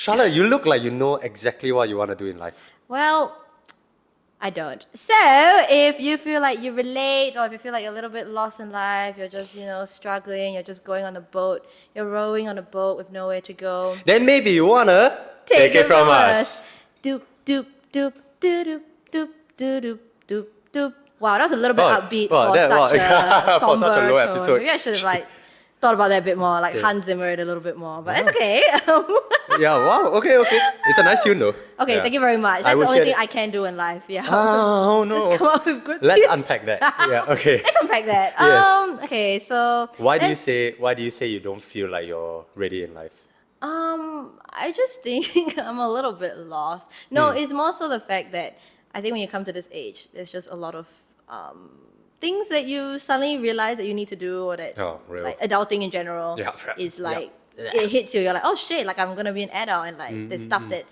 Charlotte, you look like you know exactly what you want to do in life. Well, I don't. So if you feel like you relate, or if you feel like you're a little bit lost in life, you're just, struggling, you're just going on a boat, you're rowing on a boat with nowhere to go, Then maybe you wanna take it from us. Doop, doop, doop, doop, doop, doop, doop, doop, doop. Wow, that was a little bit upbeat for such a for somber such a low tone. episode. Maybe I should have thought about that a bit more, Hans Zimmer it a little bit more. But it's okay. Yeah, wow, okay. It's a nice tune though. Okay, Yeah. thank you very much. That's the only thing I can do in life. Yeah. Oh no. Just come up with good Let's things. unpack that. Yeah, okay. Let's unpack that. Yes. Okay, so Why do you say you don't feel like you're ready in life? I just think I'm a little bit lost. No, it's more so the fact that I think when you come to this age, there's just a lot of things that you suddenly realize that you need to do, or that like adulting in general is like it hits you. You're like, oh shit, like I'm gonna be an adult, and like there's stuff that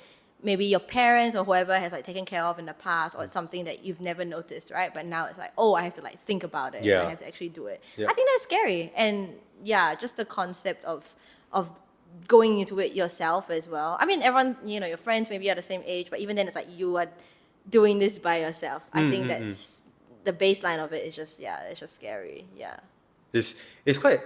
maybe your parents or whoever has like taken care of in the past, or it's something that you've never noticed, right? But now it's like, oh, I have to like think about it. Yeah. I have to actually do it. Yeah. I think that's scary, and just the concept of going into it yourself as well. I mean, everyone, your friends maybe are the same age, but even then it's like you are doing this by yourself. I think that's the baseline of it. Is just it's just scary. Yeah. It's quite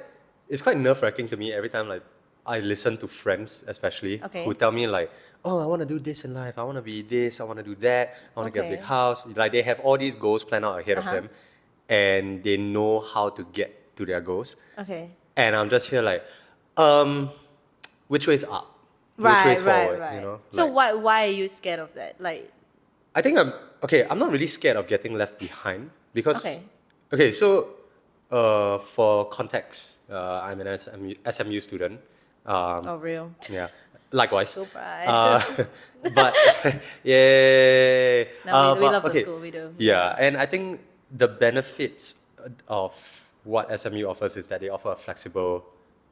nerve-wracking to me every time like I listen to friends especially who tell me like, oh, I want to do this in life, I want to be this, I want to do that, I want to get a big house. Like they have all these goals planned out ahead of them, and they know how to get to their goals. Okay. And I'm just here like, which way is up? Which way is forward? Right. So why are you scared of that? Like, I think I'm not really scared of getting left behind because so for context, I'm an SMU student. oh, real? Yeah, likewise. So proud. But yay! No, we love the school. We do. Yeah, and I think the benefits of what SMU offers is that they offer a flexible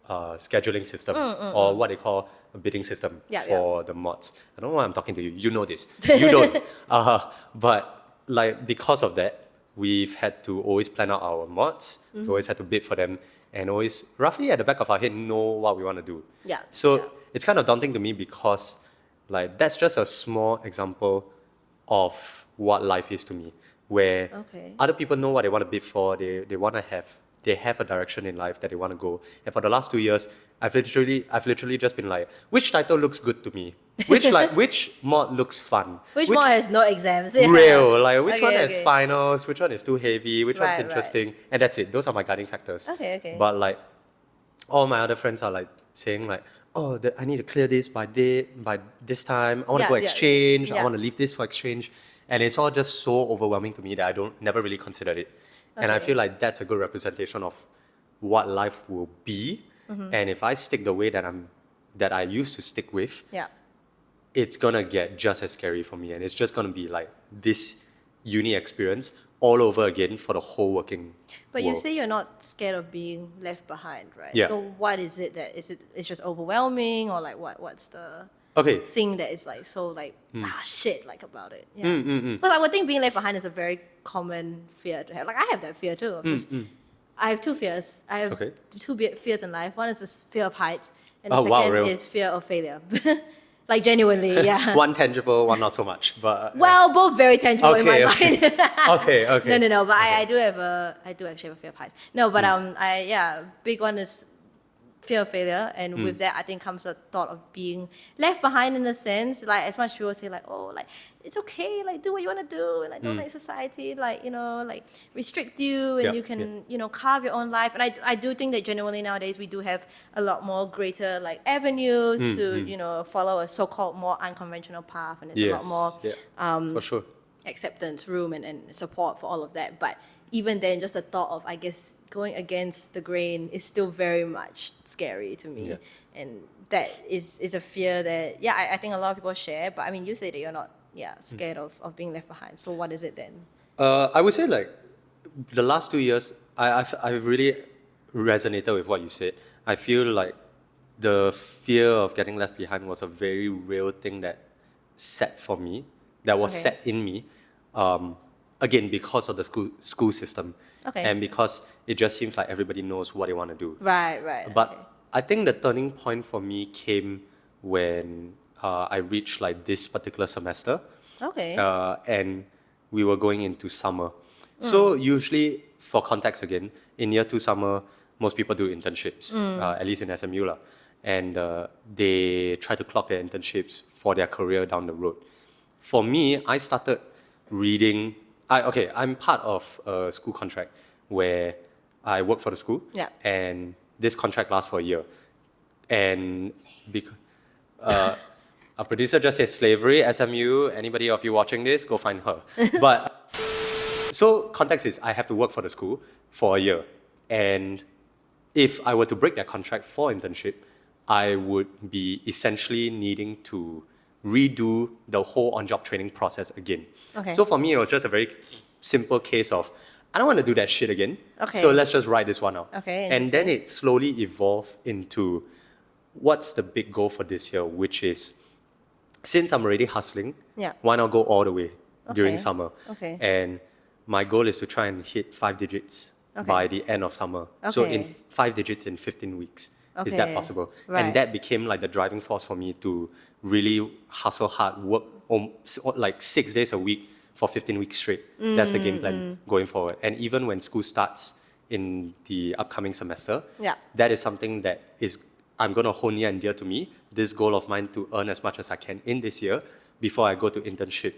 scheduling system, or what they call a bidding system for the mods. I don't know why I'm talking to you. You know this. You don't. But like because of that, we've had to always plan out our mods. We've always had to bid for them, and always roughly at the back of our head know what we want to do. Yeah. So it's kind of daunting to me because like that's just a small example of what life is to me, where other people know what they want to bid for. They want to have a direction in life that they want to go. And for the last 2 years, I've literally just been like, which title looks good to me? Which mod looks fun? Which mod has no exams? Real, like which one has finals? Which one is too heavy? Which one's interesting? And that's it. Those are my guiding factors. Okay. But like, all my other friends are like saying like, oh, I need to clear this by this time. I want to go exchange. I want to leave this for exchange. And it's all just so overwhelming to me that I never really considered it. And I feel like that's a good representation of what life will be. And if I stick the way that I used to stick with, it's gonna get just as scary for me. And it's just gonna be like this uni experience all over again for the whole working But world. you say you're not scared of being left behind, right? Yeah. So what is it that it's just overwhelming, or like what's the thing that is like so like shit like about it? Yeah. Because I would think being left behind is a very common fear to have. Like I have that fear too. I have two fears. I have two fears in life. One is the fear of heights, and the second is fear of failure. Like genuinely, yeah. One tangible, one not so much, but well, both very tangible in my mind. Okay. No. But I do actually have a fear of heights. No, but big one is fear of failure, and with that, I think comes a thought of being left behind in a sense. Like as much people say, like, oh, like it's okay, like do what you want to do, and like don't let society like like restrict you, and you can carve your own life. And I do think that genuinely nowadays we do have a lot more greater like avenues to follow a so-called more unconventional path, and it's a lot more for sure acceptance, room, and support for all of that. But even then, just the thought of, I guess, going against the grain is still very much scary to me. And that is a fear that, I think a lot of people share. But I mean, you say that you're not scared of being left behind. So what is it then? I would say like the last 2 years, I've really resonated with what you said. I feel like the fear of getting left behind was a very real thing that set for me, that was set in me. Again, because of the school system. And because it just seems like everybody knows what they want to do. Right. But I think the turning point for me came when I reached like this particular semester. Okay. And we were going into summer. So usually, for context again, in year 2 summer, most people do internships, at least in SMU lah. And they try to clock their internships for their career down the road. For me, I started reading. I'm part of a school contract where I work for the school. Yeah. And this contract lasts for a year. And because our producer just said slavery, SMU, anybody of you watching this, go find her. But so context is I have to work for the school for a year. And if I were to break that contract for internship, I would be essentially needing to redo the whole on-job training process again. Okay. So for me, it was just a very simple case of, I don't want to do that shit again. Okay. So let's just write this one out. Okay, And then it slowly evolved into what's the big goal for this year, which is, since I'm already hustling, Yeah. why not go all the way during Okay. summer? Okay. And my goal is to try and hit 5 digits Okay. by the end of summer. So in Okay. 5 digits in 15 weeks. Is that Okay. possible? Right. And that became like the driving force for me to really hustle hard, work like 6 days a week for 15 weeks straight. That's the game plan going forward. And even when school starts in the upcoming semester, Yeah. that is something that I'm going to hold near and dear to me, this goal of mine to earn as much as I can in this year before I go to internship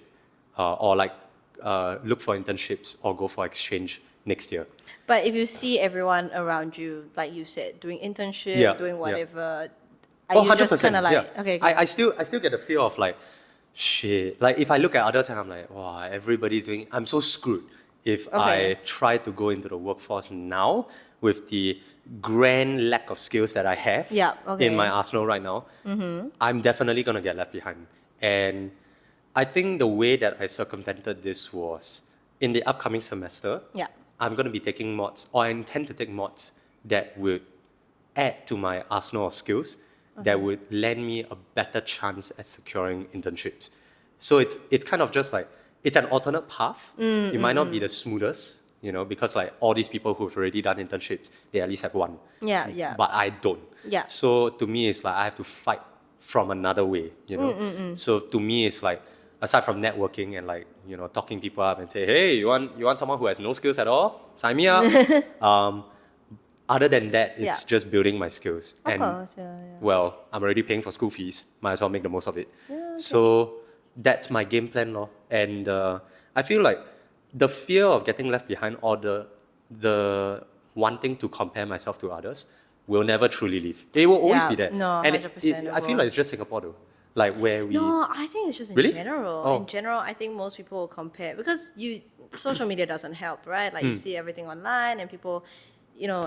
or look for internships or go for exchange next year. But if you see everyone around you, like you said, doing internship, Yeah, doing yeah. whatever, Oh, are you just kind of like, yeah. okay, I still get the fear of like, shit. Like if I look at others and I'm like, wow, everybody's doing, I'm so screwed. If Okay. I try to go into the workforce now with the grand lack of skills that I have Yeah, okay. in my arsenal right now, I'm definitely going to get left behind. And I think the way that I circumvented this was in the upcoming semester, yeah, I'm going to be taking mods, or I intend to take mods that would add to my arsenal of skills that would lend me a better chance at securing internships. So it's kind of just like, it's an alternate path. It might not be the smoothest, because like all these people who've already done internships, they at least have one. yeah, yeah. But I don't. Yeah. So to me, it's like I have to fight from another way, So to me, it's like, aside from networking and like, talking people up and say, hey, you want someone who has no skills at all? Sign me up. Other than that, it's Yeah. just building my skills. Of And course, yeah. well, I'm already paying for school fees. Might as well make the most of it. Yeah, okay. So that's my game plan, lor. And I feel like the fear of getting left behind or the wanting to compare myself to others will never truly leave. It will always Yeah, be there. no, and 100% I it feel will. like it's just Singapore though. Like where we... No, I think it's just in Really? general. Oh. In general, I think most people will compare because social media doesn't help, right? Like you see everything online and people,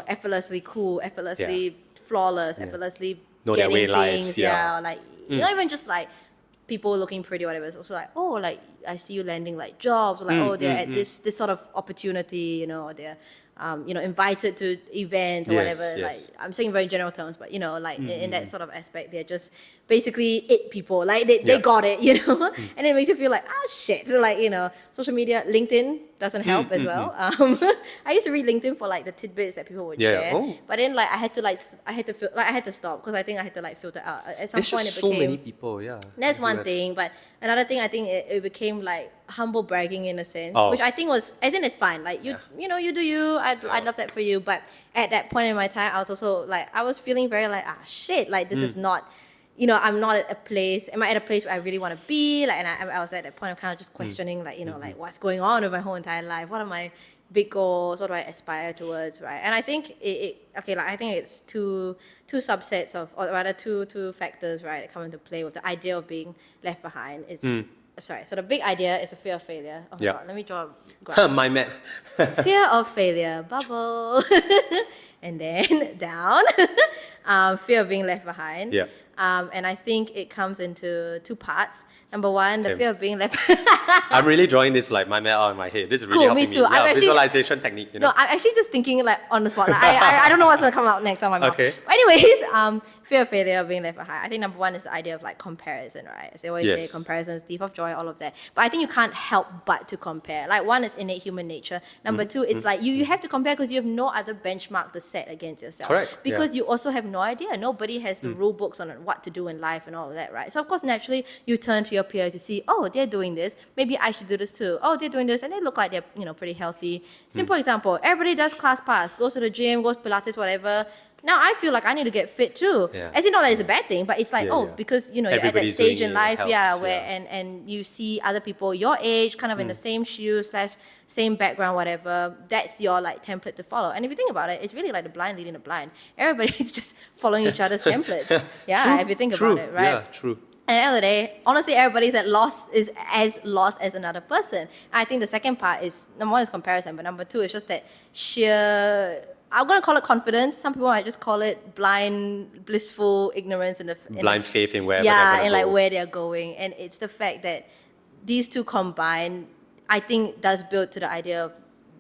effortlessly cool, effortlessly flawless, effortlessly Know their getting way in life, things. yeah. Or like not even just like people looking pretty or whatever. It's also like, oh, like I see you landing like jobs, or like oh, they're at this sort of opportunity, or they're invited to events or Yes, whatever. yes. Like I'm saying very general terms, but like in that sort of aspect, they're just basically it people. Like they got it, and it makes you feel like shit. So, like social media, LinkedIn doesn't help as well. I used to read LinkedIn for like the tidbits that people would Yeah, share, oh. but then like I had to stop because I think I had to like filter out. At some There's point, just it so became. many people, yeah. That's one thing, but another thing, I think it became like humble bragging in a sense, Oh. which I think was, as in it's fine. Like you do you. I'd love that for you, but at that point in my time, I was also like, I was feeling very like, shit, like this is not, I'm not at a place. Am I at a place where I really want to be? Like, and I was at that point of kind of just questioning, like, like what's going on with my whole entire life? What are my big goals? What do I aspire towards? Right? And I think I think it's two subsets of, or rather two factors, right, that come into play with the idea of being left behind. It's sorry. So the big idea is a fear of failure. Oh my Yeah. God, let me draw a graph. My man. Fear of failure, bubble, and then down. Fear of being left behind. Yeah. And I think it comes into two parts. Number one, the Same. fear of being left. I'm really drawing this like my man out in my head. This is really Cool, helping me too. me. I'm Yeah, actually- visualization technique, No, I'm actually just thinking like on the spot. Like, I don't know what's gonna come out next on my mouth. Okay. But anyways, fear of failure, being left behind. I think number one is the idea of like comparison, right? As they always Yes. say, comparison is thief of joy, all of that. But I think you can't help but to compare. Like one is innate human nature. Number two, it's like you have to compare because you have no other benchmark to set against yourself. Correct, Because you also have no idea. Nobody has the rule books on what to do in life and all of that, right? So of course, naturally, you turn to your peers to see, oh, they're doing this. Maybe I should do this too. Oh, they're doing this, and they look like they're pretty healthy. Simple example: everybody does class pass, goes to the gym, goes Pilates, whatever. Now I feel like I need to get fit too. Yeah. As in, not that it's a bad thing, but it's like, because you're at that Everybody's stage doing in it, life, helps, where and you see other people your age, kind of in the same shoes / same background, whatever. That's your like template to follow. And if you think about it, it's really like the blind leading the blind. Everybody's just following each other's templates. Yeah, True, if you think true, about it, right? Yeah, true. And at the end of the day, honestly, everybody's is as lost as another person. And I think the second part is, number one is comparison, but number two is just that sheer, I'm going to call it confidence. Some people might just call it blind, blissful ignorance Blind faith in wherever they're yeah, gonna and like go. where they're going. And it's the fact that these two combined, I think, does build to the idea of,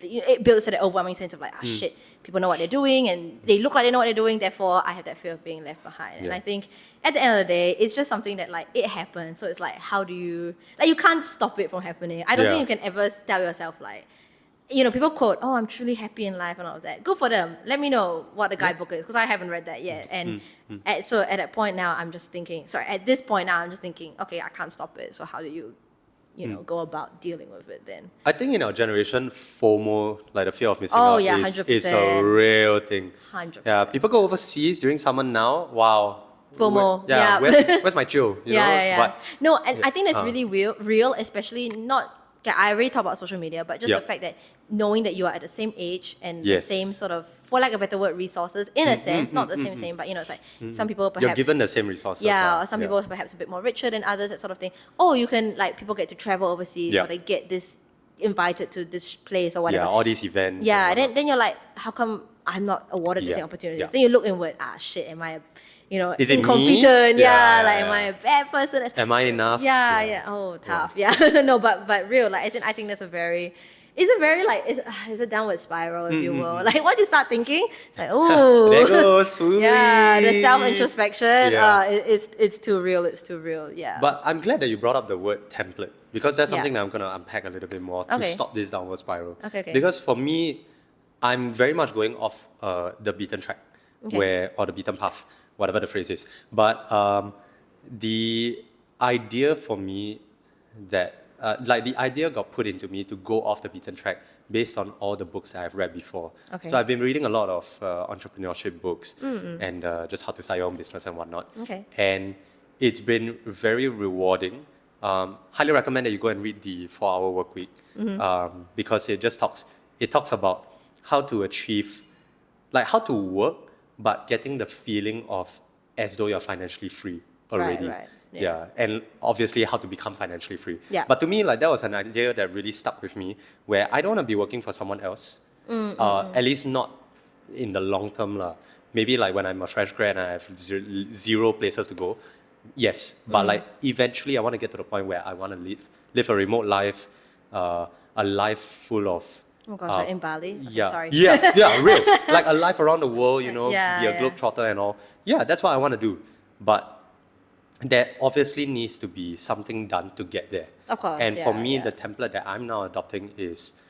it builds to the overwhelming sense of like, shit, people know what they're doing and they look like they know what they're doing, therefore I have that fear of being left behind. And I think at the end of the day, it's just something that like, it happens. So it's like, how do you, like you can't stop it from happening. I don't think you can ever tell yourself like, people quote, oh, I'm truly happy in life and all of that. Good for them. Let me know what the guidebook is, because I haven't read that yet. And so at that point now, I'm just thinking, at this point now, I'm just thinking, okay, I can't stop it. So how do you, go about dealing with it then? I think in our generation, FOMO, like the fear of missing Oh, out, yeah, is 100%. a real thing. 100%. Yeah, people go overseas during summer now. Wow. FOMO, Yeah, yeah. where's my chill? You know? Yeah. But, No, and I think that's really real, especially not, okay, I already talked about social media, but just the fact that knowing that you are at the same age and the same sort of, for lack of a better word, resources, in a sense, not the same, but it's like some people perhaps... You're given the same resources. Yeah, or some people perhaps a bit more richer than others, that sort of thing. Or you can, like, people get to travel overseas or they get this invited to this place or whatever. Yeah, all these events. Yeah, then you're like, how come I'm not awarded the same opportunities? Then you look inward, shit, am I... Is it incompetent, me? Am I a bad person? Am I enough? Yeah. Oh, tough. Yeah. No, but real. Like, as in, I think that's it's a downward spiral, if you will. Like, once you start thinking, it's like, oh, there goes, sweet. yeah, the self-introspection. It's too real. It's too real. Yeah. But I'm glad that you brought up the word template, because that's something that I'm gonna unpack a little bit more to stop this downward spiral. Okay. Because for me, I'm very much going off the beaten track, or the beaten path, whatever the phrase is. But the idea for me that, the idea got put into me to go off the beaten track based on all the books that I've read before. Okay. So I've been reading a lot of entrepreneurship books and just how to start your own business and whatnot. Okay. And it's been very rewarding. Highly recommend that you go and read the 4-Hour Work Week, because it talks about how to achieve, like how to work, but getting the feeling of as though you're financially free already. Right. Yeah, and obviously how to become financially free. Yeah. But to me, like that was an idea that really stuck with me, where I don't want to be working for someone else, at least not in the long term lah. Maybe like when I'm a fresh grad and I have zero places to go, yes. But like eventually, I want to get to the point where I want to live a remote life, a life full of. Oh gosh, like in Bali? Okay, Yeah, sorry. yeah, real. Like a life around the world, be a Yeah. globetrotter and all. Yeah, that's what I want to do. But there obviously needs to be something done to get there. Of course, And for me, yeah. the template that I'm now adopting is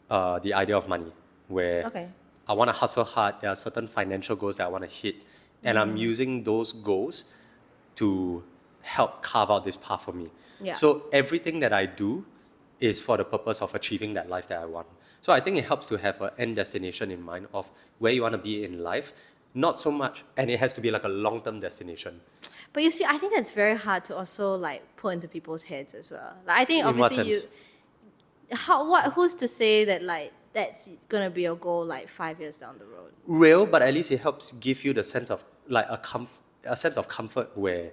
the idea of money, where Okay. I want to hustle hard. There are certain financial goals that I want to hit, and I'm using those goals to help carve out this path for me. Yeah. So everything that I do is for the purpose of achieving that life that I want. So I think it helps to have an end destination in mind of where you want to be in life, not so much, and it has to be like a long-term destination. But you see, I think that's very hard to also like put into people's heads as well. Like, I think In what obviously sense? who's to say that like that's gonna be your goal like 5 years down the road? Real, but at least it helps give you the sense of like a sense of comfort where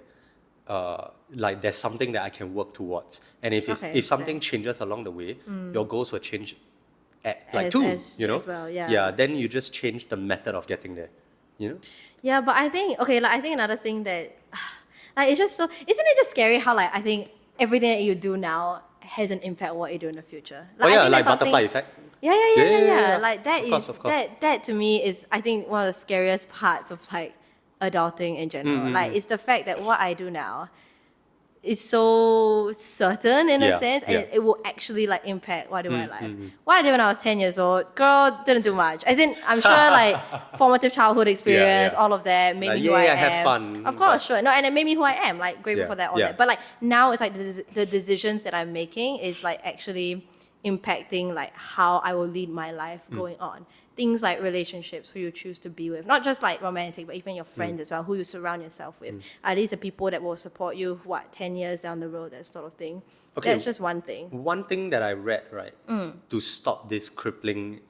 like there's something that I can work towards, and if something changes along the way, your goals will change As well, yeah. Then you just change the method of getting there, Yeah, but I think I think another thing that like it's just so, isn't it just scary how like I think everything that you do now has an impact on what you do in the future? I think like that's something- butterfly effect. Yeah. Like that Of course. that to me is, I think, one of the scariest parts of like adulting in general. Like it's the fact that what I do now, is so certain in a Yeah, sense, and yeah. it will actually like impact what I do in my life. What I did when I was 10 years old, girl, didn't do much. As in, I'm sure like formative childhood experience, yeah. all of that made Like, me who I yeah, am. have fun, Of course, but- sure. No, and it made me who I am. Like grateful Yeah, for that, all yeah. that. But like now, it's like the decisions that I'm making is like actually impacting like how I will lead my life going on. Things like relationships, who you choose to be with, not just like romantic, but even your friends as well, who you surround yourself with. Are these the people that will support you, 10 years down the road, that sort of thing? Okay. That's just one thing. One thing that I read, right, to stop this crippling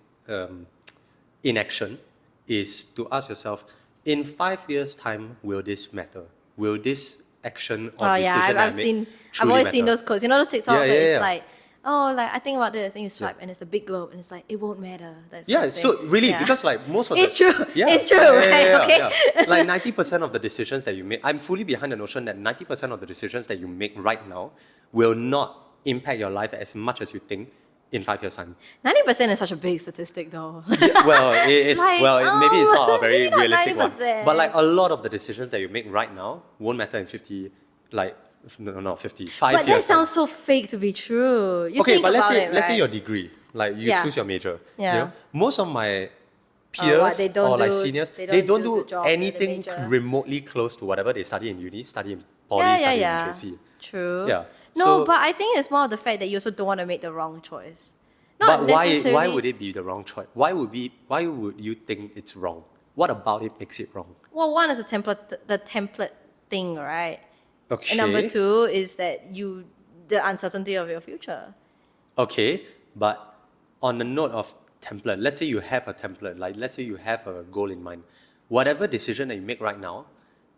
inaction is to ask yourself, in 5 years' time, will this matter? Will this action or Oh decision yeah, that I I've make seen, I've truly always matter? seen those quotes. You know those TikTok Yeah, that yeah, it's yeah. like, oh, like I think about this, and you swipe, and it's the big globe, and it's like it won't matter. That sort Yeah, of thing. so really, Yeah. because like most of It's the... true. Yeah, It's true, right? Okay. yeah. Like 90% of the decisions that you make, I'm fully behind the notion that 90% of the decisions that you make right now will not impact your life as much as you think in 5 years' time. 90% is such a big statistic, though. Yeah, well, maybe it's not a very maybe not realistic one. 90%. But like a lot of the decisions that you make right now won't matter in 50, like, no, 50, 5 But that years. sounds so fake to be true. You Okay, think but let's about say it, let's say right? your degree, like you Yeah. choose your major. Yeah. You know, most of my what, peers they don't or like do- seniors, they they don't don't do do the job that they anything major. remotely close to whatever they study in uni, study in poly, Yeah, study yeah. in JC. True. Yeah. No, So- but I think it's more of the fact that you also don't want to make the wrong choice. Not But why necessarily. would it be the wrong choice? Why would you think it's wrong? What about it makes it wrong? Well, one is the template thing, right? Okay. And number two is that the uncertainty of your future. Okay, but on the note of template, let's say you have a template, like let's say you have a goal in mind. Whatever decision that you make right now,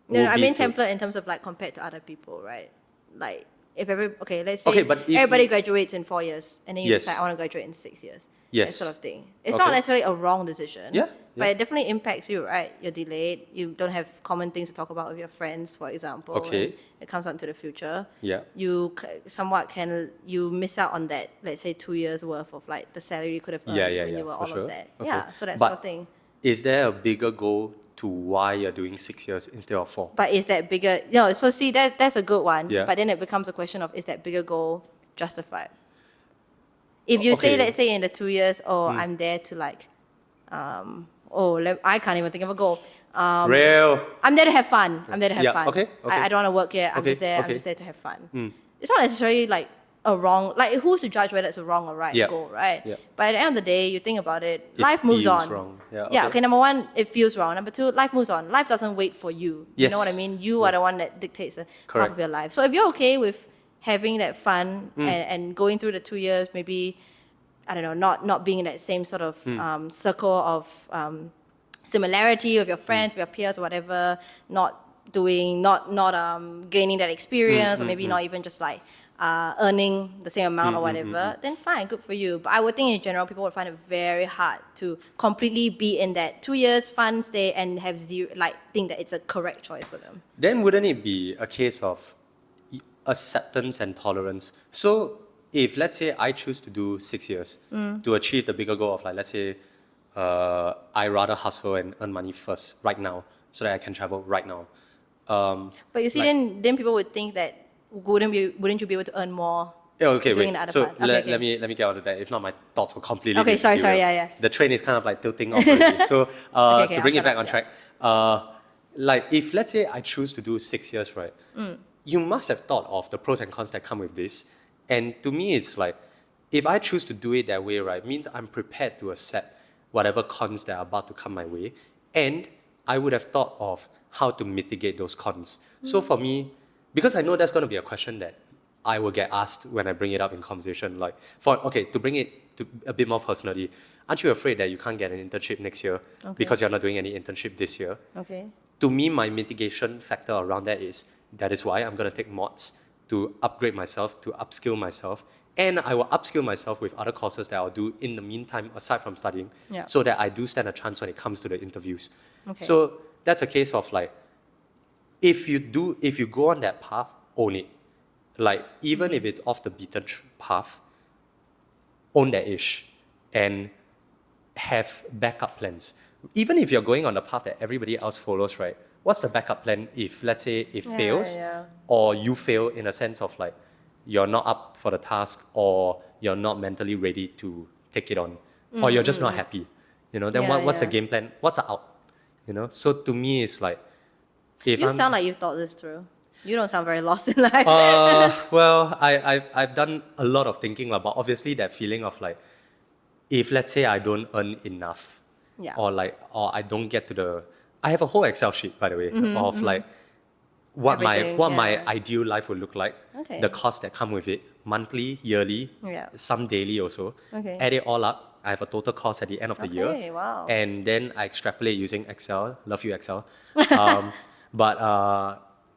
No, will I be mean to- template in terms of like compared to other people, right? Like if let's say Okay, but if everybody you- graduates in 4 years, and then you Yes. decide I want to graduate in 6 years. Yes. That sort of thing. It's Okay. not necessarily a wrong decision. Yeah, But yeah. it definitely impacts you, right? You're delayed. You don't have common things to talk about with your friends, for example. Okay. And it comes out into the future. Yeah. You miss out on that, let's say 2 years worth of like the salary you could have earned when you were for all sure. of that. Okay. Yeah, so that But sort of thing. Is there a bigger goal to why you're doing 6 years instead of 4? But is that bigger? No, so see, that's a good one. Yeah. But then it becomes a question of, is that bigger goal justified? If you say, Okay. let's say in the 2 years, I'm there to like, I can't even think of a goal. Real. I'm there to have fun. I'm there to have Yeah, fun. okay, okay. I don't want to work here. I'm Okay, just there. I'm okay. just there to have fun. It's not necessarily like a wrong. Like who's to judge whether it's a wrong or right Yeah, goal, right? yeah. But at the end of the day, you think about it. It Life moves feels on. wrong. Yeah, Yeah. okay. Okay. Number one, it feels wrong. Number two, life moves on. Life doesn't wait for you. You know what I Yes, mean? You are the yes. one that dictates the path Correct. of your life. So if you're okay with having that fun Mm. and going through the 2 years, maybe I don't know, not being in that same sort of Mm. circle of similarity with your Mm. friends, with your peers, whatever, not gaining that experience, Mm, or maybe not even just like earning the same amount or whatever, then fine, good for you. But I would think in general, people would find it very hard to completely be in that 2 years fun stay and have zero, like think that it's a correct choice for them. Then wouldn't it be a case of acceptance and tolerance? So if let's say I choose to do 6 years to achieve the bigger goal of like let's say I rather hustle and earn money first right now so that I can travel right now. But you see, Like- then people would think that wouldn't you be able to earn more? Yeah, okay, doing wait. the other So part? Okay, okay. let me get out of that. If not, my thoughts will completely. Okay, sorry, derail. yeah. The train is kind of like tilting off already. So Okay, to bring I'll it back shut on up, track, like if let's say I choose to do 6 years, right? You must have thought of the pros and cons that come with this. And to me, it's like if I choose to do it that way, right, means I'm prepared to accept whatever cons that are about to come my way, and I would have thought of how to mitigate those cons. So for me, because I know that's going to be a question that I will get asked when I bring it up in conversation. Like, to bring it to a bit more personally, aren't you afraid that you can't get an internship next year because you're not doing any internship this year? Okay. To me, my mitigation factor around that is why I'm going to take mods to upgrade myself, to upskill myself, and I will upskill myself with other courses that I'll do in the meantime aside from studying, Yeah. so that I do stand a chance when it comes to the interviews. Okay. So that's a case of like, if you go on that path, own it. Like even if it's off the beaten path, own that ish, and have backup plans. Even if you're going on the path that everybody else follows, right? what's the backup plan if, let's say, it fails, yeah. or you fail in a sense of like, you're not up for the task, or you're not mentally ready to take it on, or you're just not happy, you know, then what's the game plan? What's the out? You know, so to me, it's like, if You I'm, sound like you've thought this through. You don't sound very lost in life. well, I've done a lot of thinking about obviously that feeling of like, if let's say I don't earn enough, Yeah. or I don't get to the, I have a whole Excel sheet, by the way, of like what Everything, my yeah. ideal life would look like, Okay. the costs that come with it, monthly, yearly, Yeah. some daily also. Okay. Add it all up, I have a total cost at the end of the year. Okay, wow. And then I extrapolate using Excel. Love you, Excel. But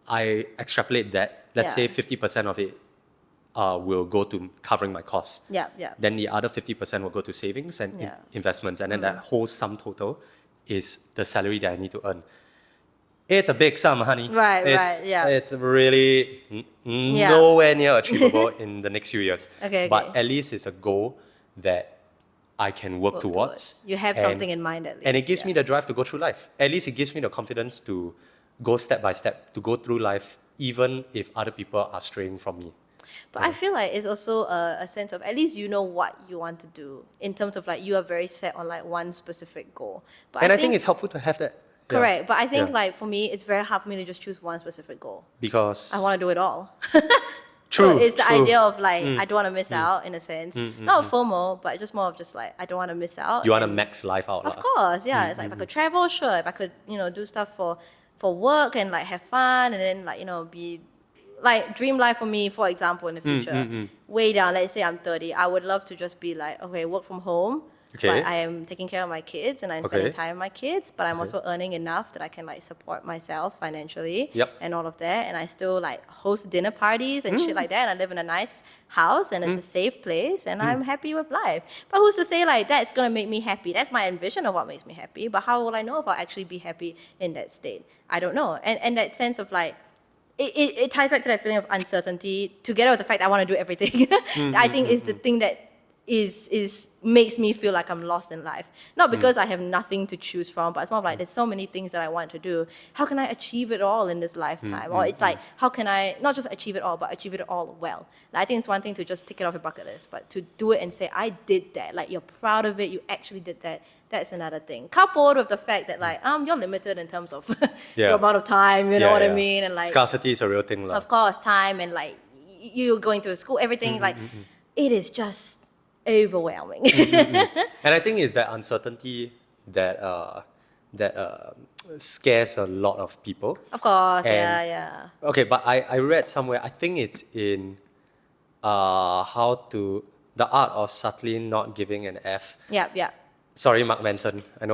I extrapolate that. Let's say Yeah. 50% of it will go to covering my costs. Yeah, yeah. Then the other 50% will go to savings and Yeah. investments. And then that whole sum total is the salary that I need to earn. It's a big sum, honey. Right, yeah. It's really Yeah. nowhere near achievable in the next few years. Okay, But okay. at least it's a goal that I can work towards. You have something in mind at least. And it gives yeah. me the drive to go through life. At least it gives me the confidence to go step by step, to go through life, even if other people are straying from me. But I feel like it's also a sense of at least you know what you want to do in terms of like you are very set on like one specific goal. But And I think it's helpful to have that. Yeah. correct. But I think Yeah. like for me, it's very hard for me to just choose one specific goal. Because I want to do it all. true, So it's the true. idea of like I don't want to miss out in a sense. Not FOMO, but just more of just like I don't want to miss out. You want to and- max life out. Of lah. course, yeah. It's like if I could travel, sure. If I could, do stuff for work and like have fun and then like, be like dream life for me, for example, in the future. Way down, let's say I'm 30, I would love to just be like, okay, work from home. Okay. But I am taking care of my kids and I'm spending Okay. time with my kids, but I'm also earning enough that I can like support myself financially Yep. and all of that. And I still like host dinner parties and shit like that. And I live in a nice house and it's a safe place and I'm happy with life. But who's to say like that's gonna make me happy? That's my envision of what makes me happy. But how will I know if I'll actually be happy in that state? I don't know. And that sense of like it ties back to that feeling of uncertainty together with the fact that I want to do everything. I think is the thing that is makes me feel like I'm lost in life. Not because I have nothing to choose from, but it's more of like there's so many things that I want to do. How can I achieve it all in this lifetime? Or it's like, how can I not just achieve it all, but achieve it all well? Like, I think it's one thing to just tick it off your bucket list, but to do it and say, I did that. Like you're proud of it, you actually did that. That's another thing. Coupled with the fact that like you're limited in terms of Yeah. your amount of time, you know Yeah, what I yeah. mean? And like Scarcity is a real thing. of course, time and like you going through school, everything, like it is just overwhelming. And I think it's that uncertainty that scares a lot of people. Of course, And- yeah. Okay, but I read somewhere, I think it's in the art of subtly not giving an F. Yeah. Sorry, Mark Manson. I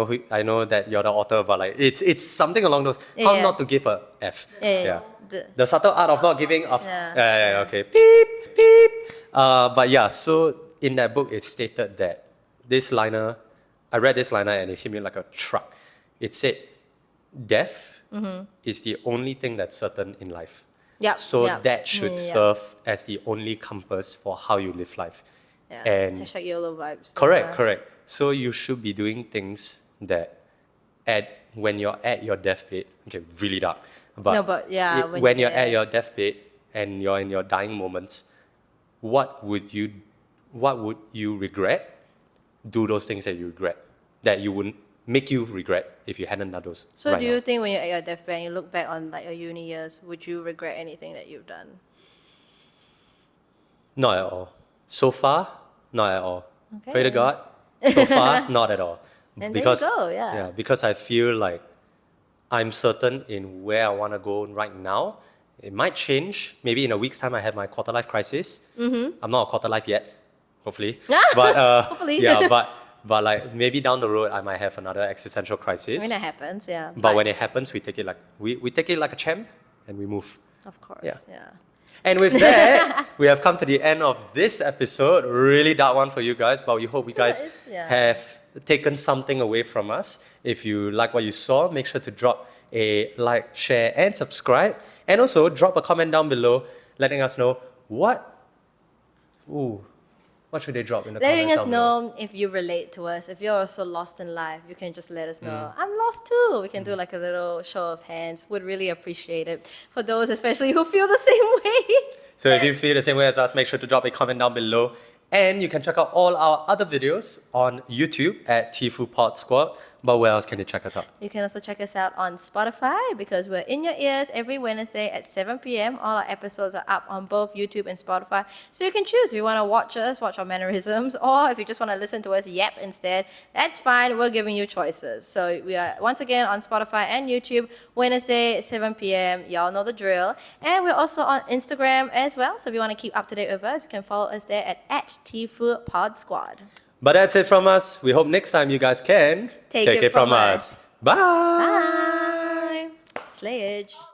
know that you're the author, but like it's something along those. How Yeah. not to give a F. Yeah. The subtle art of not giving of. Yeah. Okay. Beep beep. But yeah, so in that book it stated that I read this liner and it hit me like a truck. It said, "Death is the only thing that's certain in life." Yep, So yep. that should Yeah. serve as the only compass for how you live life. Yeah. And Hashtag YOLO vibes. Correct. So you should be doing things that when you're at your deathbed, okay, really dark. But, No, but yeah, when you're at your deathbed and you're in your dying moments, what would you regret? Do those things that you regret, that you wouldn't make you regret if you hadn't done those. So right do you now. think when you're at your deathbed and you look back on like your uni years, would you regret anything that you've done? Not at all. So far, not at all. Okay. Pray to God. So far, not at all. And there you go, yeah. Because I feel like I'm certain in where I want to go right now. It might change. Maybe in a week's time, I have my quarter life crisis. I'm not a quarter life yet, hopefully. But Hopefully. yeah, but like maybe down the road, I might have another existential I crisis. mean, that happens, yeah. But when it happens, we take it like we take it like a champ, and we move. Of course, Yeah. yeah. And with that, we have come to the end of this episode. Really dark one for you guys, but we hope you guys is, yeah. have taken something away from us. If you like what you saw, make sure to drop a like, share, and subscribe. And also drop a comment down below letting us know what What should they drop in the Letting comments us down below? know if you relate to us. If you're also lost in life, you can just let us know. I'm lost too. We can do like a little show of hands. Would really appreciate it. For those especially who feel the same way. So if you feel the same way as us, make sure to drop a comment down below. And you can check out all our other videos on YouTube at tifupod squad. But where else can you check us out? You can also check us out on Spotify because we're in your ears every Wednesday at 7 p.m. All our episodes are up on both YouTube and Spotify. So you can choose if you want to watch us, watch our mannerisms, or if you just want to listen to us yap instead, that's fine. We're giving you choices. So we are once again on Spotify and YouTube, Wednesday at 7 p.m. Y'all know the drill. And we're also on Instagram as well. So if you want to keep up to date with us, you can follow us there at tifupod squad. But that's it from us. We hope next time you guys can Take it from us. Bye. Bye. Slayage.